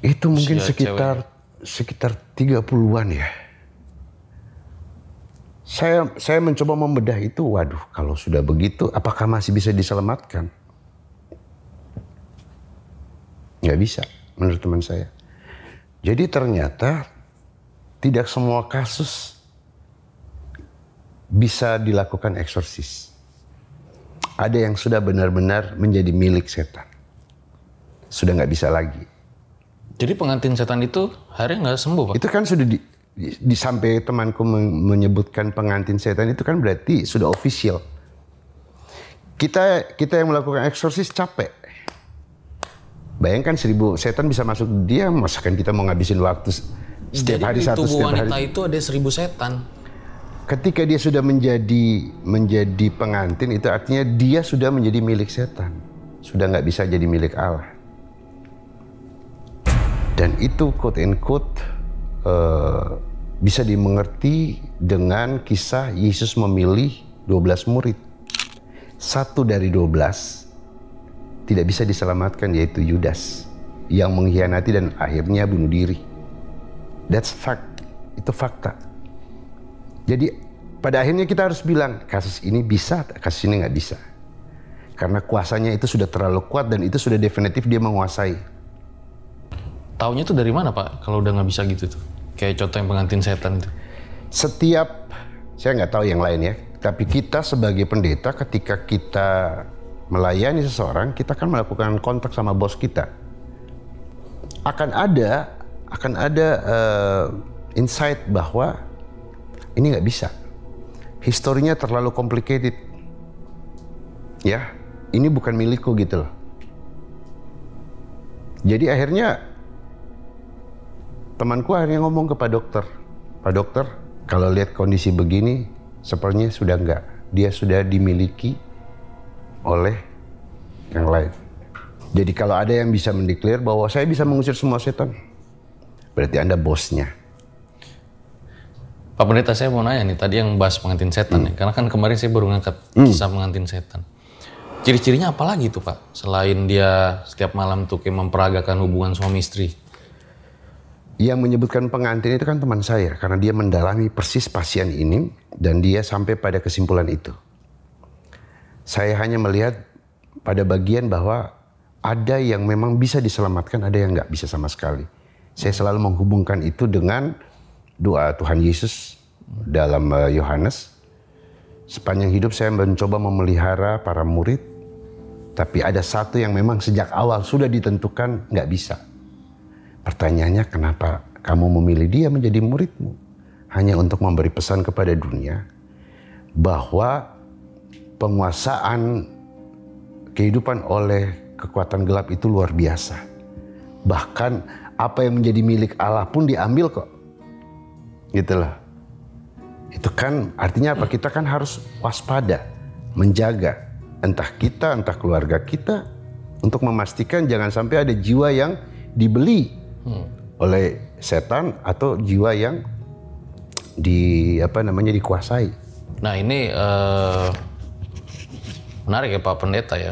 Itu mungkin Usia sekitar 30-an ya. Saya mencoba membedah itu, waduh kalau sudah begitu apakah masih bisa diselamatkan? Nggak bisa menurut teman saya. Jadi ternyata tidak semua kasus bisa dilakukan eksorsis. Ada yang sudah benar-benar menjadi milik setan. Sudah nggak bisa lagi. Jadi pengantin setan itu akhirnya nggak sembuh, Pak? Itu kan sudah sampai temanku menyebutkan pengantin setan itu kan berarti sudah official. Kita yang melakukan eksorsis capek. Bayangkan 1000 setan bisa masuk dia, masakan kita mau ngabisin waktu setiap hari satu, tubuh setiap wanita hari. itu ada 1000 setan. Ketika dia sudah menjadi pengantin, itu artinya dia sudah menjadi milik setan. Sudah nggak bisa jadi milik Allah. Dan itu quote and quote bisa dimengerti dengan kisah Yesus memilih 12 murid. 1 dari 12 tidak bisa diselamatkan, yaitu Yudas yang mengkhianati dan akhirnya bunuh diri. That's fact. Itu fakta. Jadi pada akhirnya kita harus bilang kasus ini bisa, kasus ini nggak bisa. Karena kuasanya itu sudah terlalu kuat dan itu sudah definitif dia menguasai. Taunya tuh dari mana, Pak? Kalau udah nggak bisa gitu tuh. Kayak contoh yang pengantin setan itu. Setiap, saya nggak tahu yang lain ya, tapi kita sebagai pendeta ketika kita melayani seseorang, kita kan melakukan kontak sama bos kita. Akan ada insight bahwa ini nggak bisa. Historinya terlalu complicated. Ya, ini bukan milikku gitu loh. Jadi akhirnya temanku akhirnya ngomong ke Pak Dokter, Pak Dokter, kalau lihat kondisi begini, sepertinya sudah enggak. Dia sudah dimiliki oleh yang lain. Jadi kalau ada yang bisa mendeklar bahwa saya bisa mengusir semua setan, berarti Anda bosnya. Pak Pendeta, saya mau nanya nih, tadi yang bahas pengantin setan ya, karena kan kemarin saya baru ngangkat kisah pengantin setan. Ciri-cirinya apa lagi tuh, Pak? Selain dia setiap malam tuh kayak memperagakan hubungan suami istri. Yang menyebutkan pengantin itu kan teman saya, karena dia mendalami persis pasien ini dan dia sampai pada kesimpulan itu. Saya hanya melihat pada bagian bahwa ada yang memang bisa diselamatkan, ada yang nggak bisa sama sekali. Saya selalu menghubungkan itu dengan doa Tuhan Yesus dalam Yohanes. Sepanjang hidup saya mencoba memelihara para murid, tapi ada satu yang memang sejak awal sudah ditentukan nggak bisa. Pertanyaannya, kenapa kamu memilih dia menjadi muridmu? Hanya untuk memberi pesan kepada dunia bahwa penguasaan kehidupan oleh kekuatan gelap itu luar biasa. Bahkan apa yang menjadi milik Allah pun diambil kok. Gitu loh. Itu kan artinya apa? Kita kan harus waspada, menjaga entah kita, entah keluarga kita, untuk memastikan jangan sampai ada jiwa yang dibeli oleh setan atau jiwa yang dikuasai. Nah ini menarik ya Pak Pendeta ya.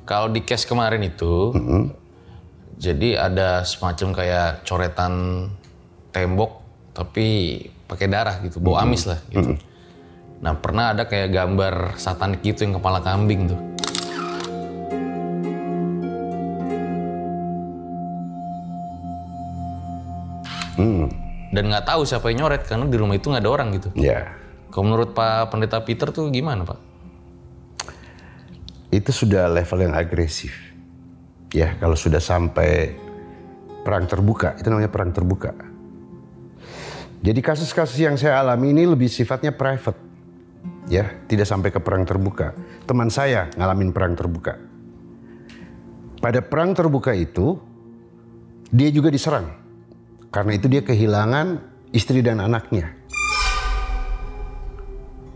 Kalau di case kemarin itu, jadi ada semacam kayak coretan tembok tapi pakai darah gitu, bau amis lah gitu. Nah pernah ada kayak gambar satanik gitu yang kepala kambing tuh. Dan nggak tahu siapa yang nyoret karena di rumah itu nggak ada orang gitu. Ya. Kalau menurut Pak Pendeta Peter tuh gimana Pak? Itu sudah level yang agresif. Ya, kalau sudah sampai perang terbuka, itu namanya perang terbuka. Jadi kasus-kasus yang saya alami ini lebih sifatnya private. Ya, tidak sampai ke perang terbuka. Teman saya ngalamin perang terbuka. Pada perang terbuka itu, dia juga diserang. Karena itu dia kehilangan istri dan anaknya.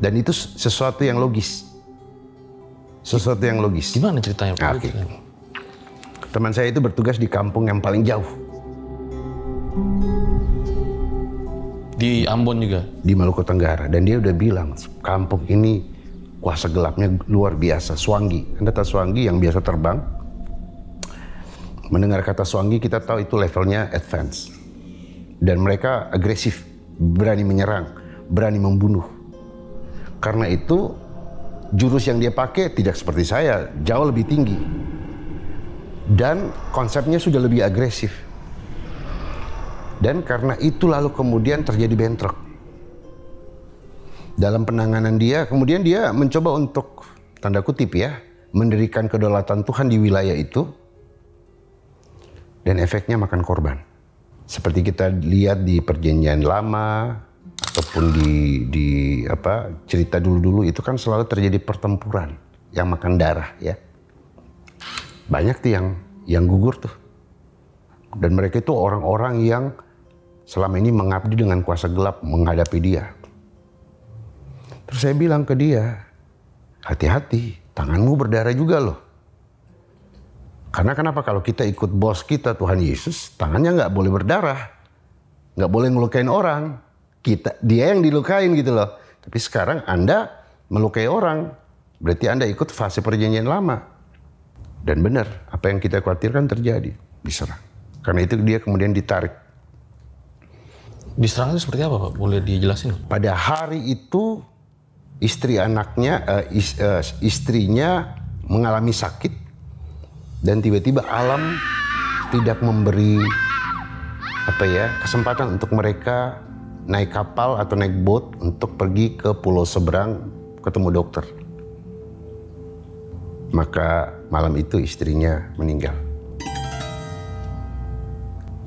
Dan itu sesuatu yang logis. Sesuatu yang logis. Gimana ceritanya Pak? Okay. Teman saya itu bertugas di kampung yang paling jauh. Di Ambon juga? Di Maluku Tenggara. Dan dia udah bilang, kampung ini kuasa gelapnya luar biasa. Swangi. Anda tahu Swangi yang biasa terbang? Mendengar kata Swangi kita tahu itu levelnya advance. Dan mereka agresif, berani menyerang, berani membunuh. Karena itu jurus yang dia pakai tidak seperti saya, jauh lebih tinggi. Dan konsepnya sudah lebih agresif. Dan karena itu lalu kemudian terjadi bentrok. Dalam penanganan dia, kemudian dia mencoba untuk, tanda kutip ya, mendirikan kedaulatan Tuhan di wilayah itu. Dan efeknya makan korban. Seperti kita lihat di Perjanjian Lama ataupun di cerita dulu-dulu itu kan selalu terjadi pertempuran yang makan darah ya. Banyak tuh yang gugur tuh. Dan mereka itu orang-orang yang selama ini mengabdi dengan kuasa gelap menghadapi dia. Terus saya bilang ke dia, hati-hati, tanganmu berdarah juga loh. Karena kenapa kalau kita ikut bos kita Tuhan Yesus, tangannya nggak boleh berdarah, nggak boleh ngelukain orang, dia yang dilukain gitu loh. Tapi sekarang Anda melukai orang, berarti Anda ikut fase perjanjian lama. Dan benar, apa yang kita khawatirkan terjadi, diserang. Karena itu dia kemudian ditarik. Diserang itu seperti apa Pak? Boleh dijelasin? Pada hari itu istrinya mengalami sakit. Dan tiba-tiba alam tidak memberi kesempatan untuk mereka naik kapal atau naik boat untuk pergi ke pulau seberang ketemu dokter. Maka malam itu istrinya meninggal.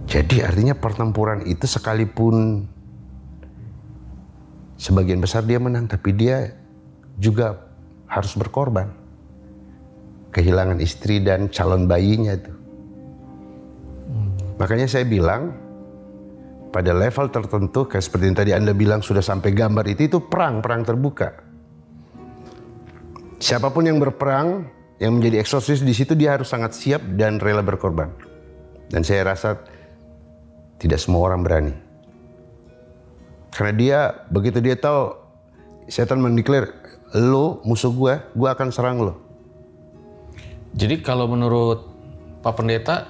Jadi artinya pertempuran itu sekalipun sebagian besar dia menang, tapi dia juga harus berkorban. Kehilangan istri dan calon bayinya itu. Makanya saya bilang, pada level tertentu, kayak seperti yang tadi Anda bilang sudah sampai gambar itu perang terbuka. Siapapun yang berperang, yang menjadi eksorsis di situ dia harus sangat siap dan rela berkorban. Dan saya rasa tidak semua orang berani. Karena begitu dia tahu setan mendeklar, lo musuh gue akan serang lo. Jadi kalau menurut Pak Pendeta,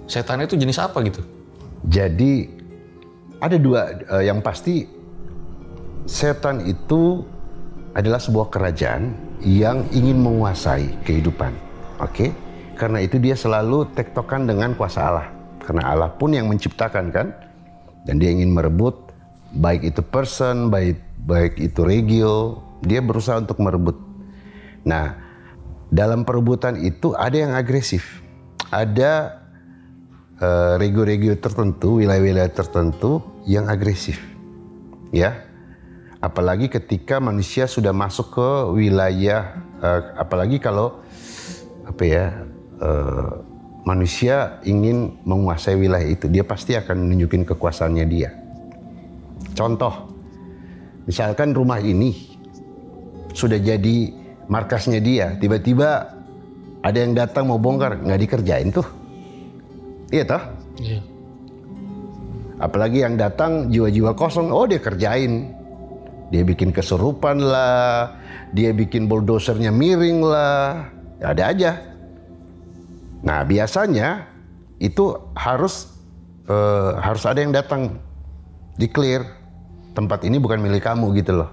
setan itu jenis apa gitu? Jadi ada dua, yang pasti setan itu adalah sebuah kerajaan yang ingin menguasai kehidupan. Oke? Karena itu dia selalu tektokan dengan kuasa Allah. Karena Allah pun yang menciptakan kan, dan dia ingin merebut, baik itu person, baik itu regio, dia berusaha untuk merebut. Nah, dalam perebutan itu ada yang agresif, ada regio-regio tertentu, wilayah-wilayah tertentu yang agresif, ya. Apalagi ketika manusia sudah masuk ke wilayah, apalagi kalau manusia ingin menguasai wilayah itu, dia pasti akan menunjukin kekuasaannya dia. Contoh, misalkan rumah ini sudah jadi markasnya dia, tiba-tiba ada yang datang mau bongkar, nggak dikerjain tuh. Iya toh? Iya. Apalagi yang datang jiwa-jiwa kosong, oh dia kerjain. Dia bikin kesurupan lah, dia bikin bulldozernya miring lah, ya ada aja. Nah biasanya itu harus ada yang datang, declare tempat ini bukan milik kamu gitu loh.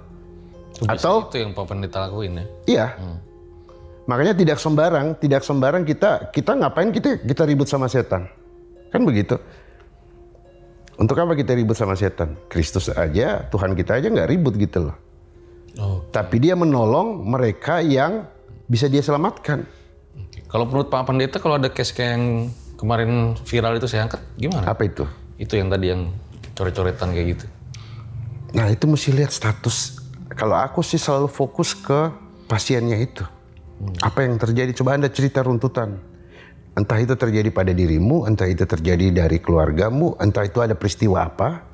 Atau itu yang Pak Pendeta lakuin ya? Iya. Makanya tidak sembarang kita ngapain kita ribut sama setan. Kan begitu. Untuk apa kita ribut sama setan? Kristus aja, Tuhan kita aja nggak ribut gitu loh. Tapi dia menolong mereka yang bisa dia selamatkan. Kalau menurut Pak Pendeta, kalau ada case kayak yang kemarin viral itu saya angkat, gimana? Apa itu? Itu yang tadi yang coret-coretan kayak gitu. Nah itu mesti lihat status. Kalau aku sih selalu fokus ke pasiennya itu. Apa yang terjadi? Coba Anda cerita runtutan. Entah itu terjadi pada dirimu, entah itu terjadi dari keluargamu, entah itu ada peristiwa apa,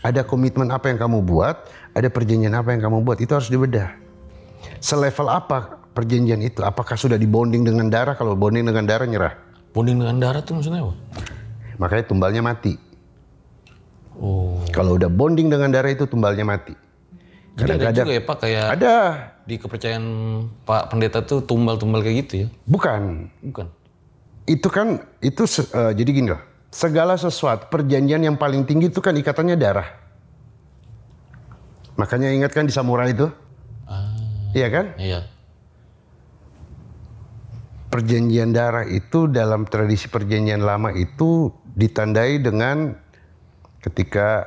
ada komitmen apa yang kamu buat, ada perjanjian apa yang kamu buat, itu harus dibedah. Selevel apa perjanjian itu? Apakah sudah dibonding dengan darah? Kalau bonding dengan darah nyerah. Bonding dengan darah itu maksudnya apa? Makanya tumbalnya mati. Kalau udah bonding dengan darah itu tumbalnya mati. Jadi ada juga ya Pak, kayak ada di kepercayaan Pak Pendeta tuh tumbal-tumbal kayak gitu ya? Bukan. Jadi gini loh. Segala sesuatu perjanjian yang paling tinggi itu kan ikatannya darah. Makanya ingat kan di samurai itu? Iya kan? Iya. Perjanjian darah itu dalam tradisi perjanjian lama itu ditandai dengan ketika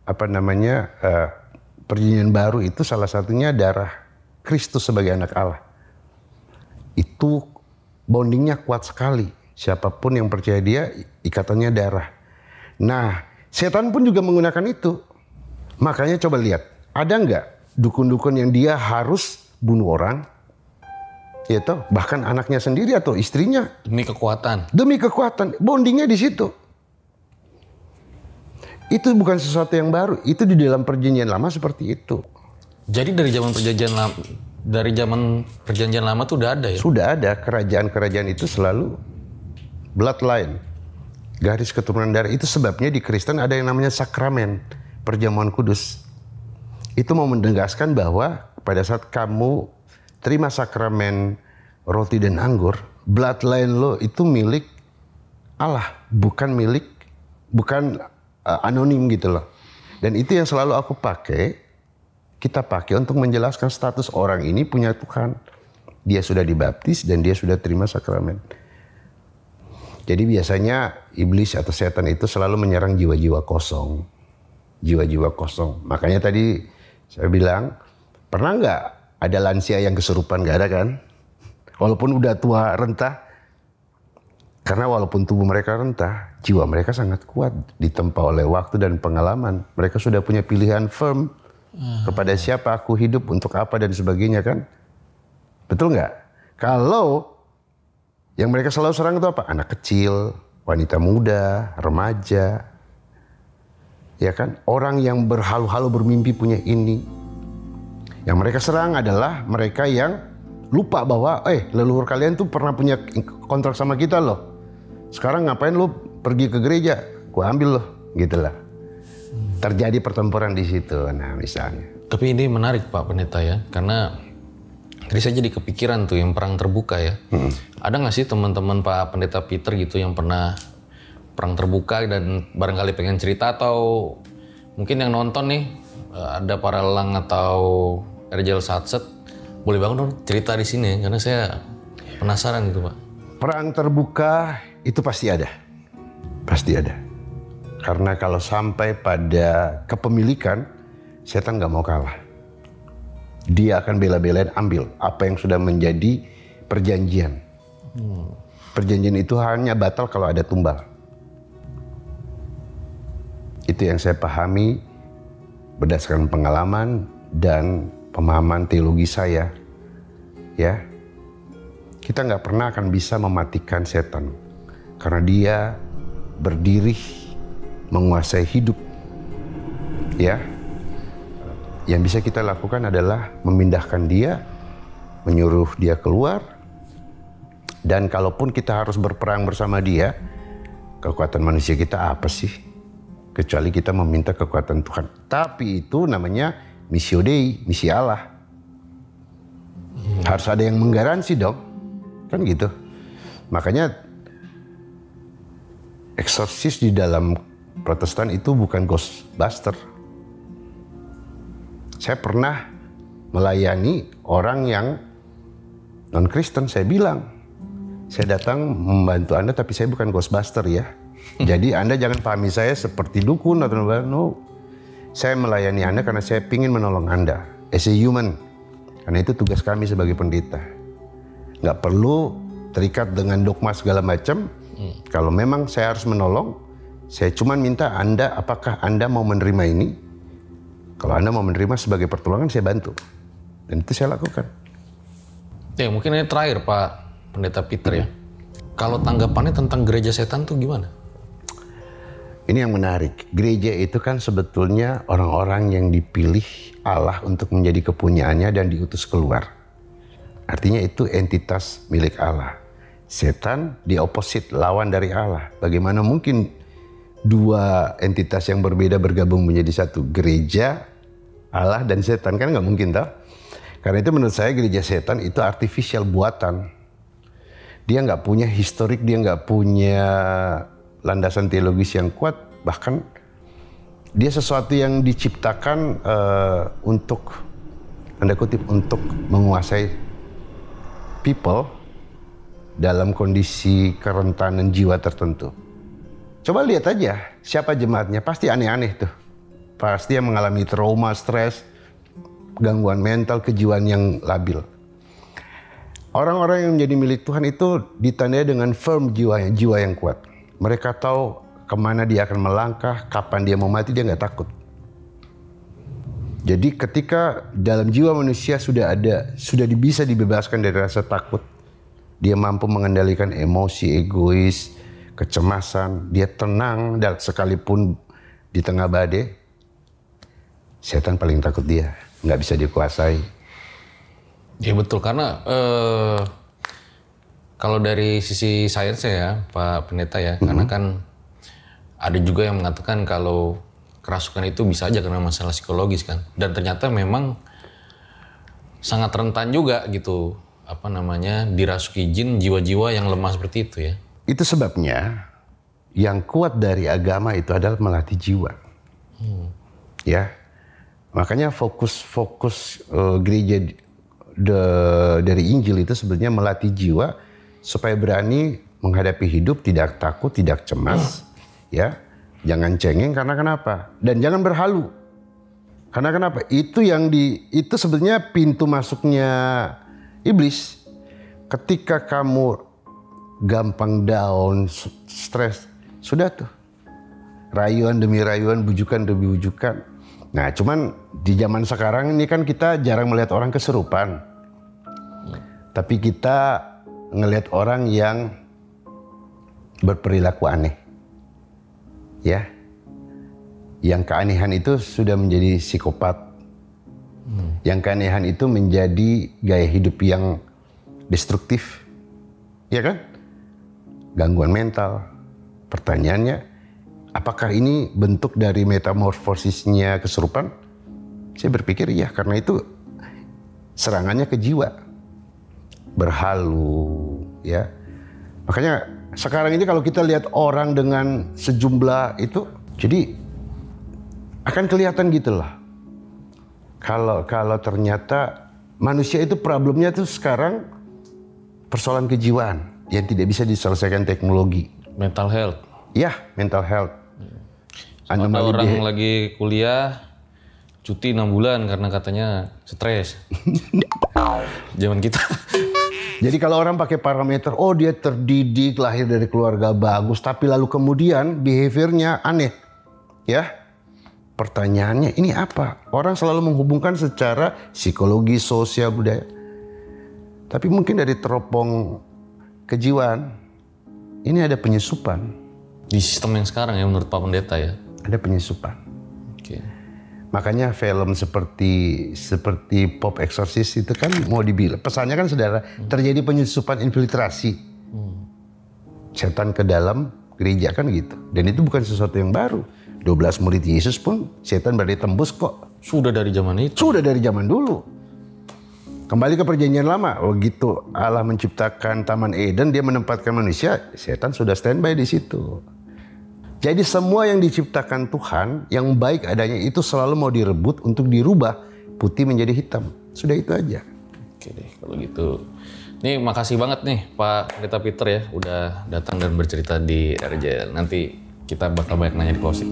perjanjian baru itu salah satunya darah Kristus sebagai anak Allah. Itu bondingnya kuat sekali. Siapapun yang percaya dia, ikatannya darah. Nah, setan pun juga menggunakan itu. Makanya coba lihat, ada nggak dukun-dukun yang dia harus bunuh orang? Ya toh, bahkan anaknya sendiri atau istrinya. Demi kekuatan. Demi kekuatan, bondingnya di situ. Itu bukan sesuatu yang baru, itu di dalam perjanjian lama seperti itu. Jadi dari zaman perjanjian lama tuh udah ada ya? Sudah ada, kerajaan-kerajaan itu selalu bloodline, garis keturunan darah. Itu sebabnya di Kristen ada yang namanya sakramen, perjamuan kudus. Itu mau menegaskan bahwa pada saat kamu terima sakramen roti dan anggur, bloodline lo itu milik Allah, bukan anonim gitu loh. Dan itu yang selalu kita pakai untuk menjelaskan status orang ini punya Tuhan. Dia sudah dibaptis dan dia sudah terima sakramen. Jadi biasanya iblis atau setan itu selalu menyerang jiwa-jiwa kosong. Jiwa-jiwa kosong. Makanya tadi saya bilang, pernah nggak ada lansia yang kesurupan? Nggak ada kan? Walaupun udah tua rentah. Karena walaupun tubuh mereka rentah, jiwa mereka sangat kuat. Ditempa oleh waktu dan pengalaman. Mereka sudah punya pilihan firm. Kepada siapa aku hidup, untuk apa dan sebagainya kan? Betul nggak? Kalau yang mereka selalu serang itu apa? Anak kecil, wanita muda, remaja. Ya kan? Orang yang berhalu-halu bermimpi punya ini. Yang mereka serang adalah mereka yang lupa bahwa leluhur kalian tuh pernah punya kontrak sama kita loh. Sekarang ngapain lu pergi ke gereja? Gua ambil loh, gitulah. Terjadi pertempuran di situ, nah misalnya. Tapi ini menarik Pak Pendeta ya, karena tadi saya jadi kepikiran tuh yang perang terbuka ya. Ada nggak sih teman-teman Pak Pendeta Peter gitu yang pernah perang terbuka dan barangkali pengen cerita, atau mungkin yang nonton nih ada para lelang atau Erjel Satset, boleh banget dong cerita di sini karena saya penasaran gitu Pak. Perang terbuka itu pasti ada. Pasti ada. Karena kalau sampai pada kepemilikan, setan nggak mau kalah. Dia akan bela-belain ambil apa yang sudah menjadi perjanjian. Perjanjian itu hanya batal kalau ada tumbal. Itu yang saya pahami berdasarkan pengalaman dan pemahaman teologi saya. Ya, kita nggak pernah akan bisa mematikan setan karena dia berdiri menguasai hidup. Ya, yang bisa kita lakukan adalah memindahkan dia, menyuruh dia keluar, dan kalaupun kita harus berperang bersama dia, kekuatan manusia kita apa sih? Kecuali kita meminta kekuatan Tuhan. Tapi itu namanya missio Dei, misi Allah. Harus ada yang menggaransi dong, kan gitu. Makanya eksorsis di dalam Protestan itu bukan ghostbuster. Saya pernah melayani orang yang non-Kristen. Saya bilang, saya datang membantu Anda tapi saya bukan ghostbuster ya. Jadi Anda jangan pahami saya seperti dukun atau no. Saya melayani Anda karena saya ingin menolong Anda as a human. Karena itu tugas kami sebagai pendeta. Nggak perlu terikat dengan dogma segala macam. Kalau memang saya harus menolong, saya cuma minta Anda, apakah Anda mau menerima ini? Kalau Anda mau menerima sebagai pertolongan, saya bantu. Dan itu saya lakukan. Ya mungkin ini terakhir Pak Pendeta Peter ya. Kalau tanggapannya tentang gereja setan tuh gimana? Ini yang menarik. Gereja itu kan sebetulnya orang-orang yang dipilih Allah untuk menjadi kepunyaannya dan diutus keluar. Artinya itu entitas milik Allah. Setan di opposite, lawan dari Allah. Bagaimana mungkin dua entitas yang berbeda bergabung menjadi satu? Gereja, Allah dan setan, kan nggak mungkin toh? Karena itu menurut saya gereja setan itu artificial buatan. Dia nggak punya historik, dia nggak punya landasan teologis yang kuat, bahkan dia sesuatu yang diciptakan untuk, tanda kutip, untuk menguasai people dalam kondisi kerentanan jiwa tertentu. Coba lihat aja siapa jemaatnya, pasti aneh-aneh tuh. Pasti yang mengalami trauma, stres, gangguan mental, kejiwaan yang labil. Orang-orang yang menjadi milik Tuhan itu ditandai dengan firm jiwanya, jiwa yang kuat. Mereka tahu kemana dia akan melangkah, kapan dia mau mati, dia nggak takut. Jadi ketika dalam jiwa manusia sudah bisa dibebaskan dari rasa takut, dia mampu mengendalikan emosi, egois, kecemasan, dia tenang sekalipun di tengah badai. Setan paling takut dia, nggak bisa dikuasai. Ya betul, karena kalau dari sisi sainsnya ya Pak Pendeta ya, karena kan ada juga yang mengatakan kalau kerasukan itu bisa aja karena masalah psikologis kan, dan ternyata memang sangat rentan juga gitu, dirasuki jin jiwa-jiwa yang lemah seperti itu ya. Itu sebabnya yang kuat dari agama itu adalah melatih jiwa. Ya. Makanya fokus gereja dari Injil itu sebenarnya melatih jiwa supaya berani menghadapi hidup, tidak takut, tidak cemas, ya. Jangan cengeng karena kenapa? Dan jangan berhalu. Karena kenapa? Itu sebenarnya pintu masuknya iblis. Ketika kamu gampang down, stres, sudah tuh. Rayuan demi rayuan, bujukan demi bujukan. Nah, cuman di zaman sekarang ini kan kita jarang melihat orang kesurupan. Tapi kita ngelihat orang yang berperilaku aneh. Ya. Yang keanehan itu sudah menjadi psikopat. Yang keanehan itu menjadi gaya hidup yang destruktif. Ya kan? Gangguan mental. Pertanyaannya, apakah ini bentuk dari metamorfosisnya kesurupan? Saya berpikir iya, karena itu serangannya ke jiwa. Berhalu, ya. Makanya sekarang ini kalau kita lihat orang dengan sejumlah itu, jadi akan kelihatan gitu lah. Kalau ternyata manusia itu problemnya tuh sekarang persoalan kejiwaan yang tidak bisa diselesaikan teknologi. Mental health. Ya, mental health. Ada orang lagi kuliah, cuti 6 bulan karena katanya stres. Zaman kita. Jadi kalau orang pakai parameter, oh dia terdidik, lahir dari keluarga bagus, tapi lalu kemudian behaviornya aneh. Ya, pertanyaannya ini apa? Orang selalu menghubungkan secara psikologi, sosial, budaya. Tapi mungkin dari teropong kejiwaan, ini ada penyusupan. Di sistem yang sekarang ya menurut Pak Pendeta ya? Ada penyusupan. Oke. Makanya film seperti Pop Exorcist itu kan mau dibilang, pesannya kan saudara, terjadi penyusupan infiltrasi. Setan ke dalam gereja kan gitu. Dan itu bukan sesuatu yang baru. 12 murid Yesus pun setan berani tembus kok. Sudah dari zaman itu? Sudah dari zaman dulu. Kembali ke perjanjian lama, begitu Allah menciptakan Taman Eden, dia menempatkan manusia, setan sudah standby di situ. Jadi semua yang diciptakan Tuhan, yang baik adanya itu selalu mau direbut untuk dirubah putih menjadi hitam. Sudah itu aja. Oke deh, kalau gitu. Nih makasih banget nih Pak Pendeta Peter ya, udah datang dan bercerita di RJL. Nanti kita bakal banyak nanya di closing.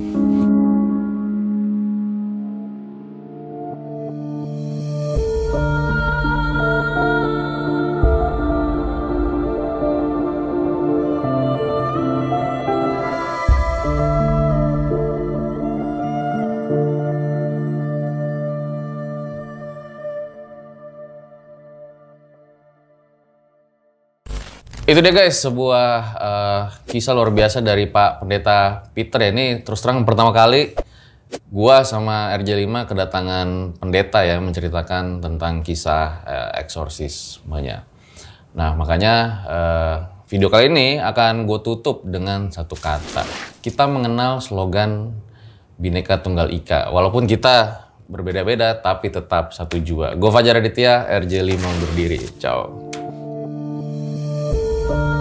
Itu dia guys, sebuah kisah luar biasa dari Pak Pendeta Peter ya. Ini terus terang pertama kali gua sama RJ5 kedatangan pendeta ya, menceritakan tentang kisah eksorsismenya. Nah makanya video kali ini akan gue tutup dengan satu kata. Kita mengenal slogan Bhinneka Tunggal Ika. Walaupun kita berbeda-beda tapi tetap satu jua. Gue Fajar Aditya, RJ5 undur diri. Ciao. Pak.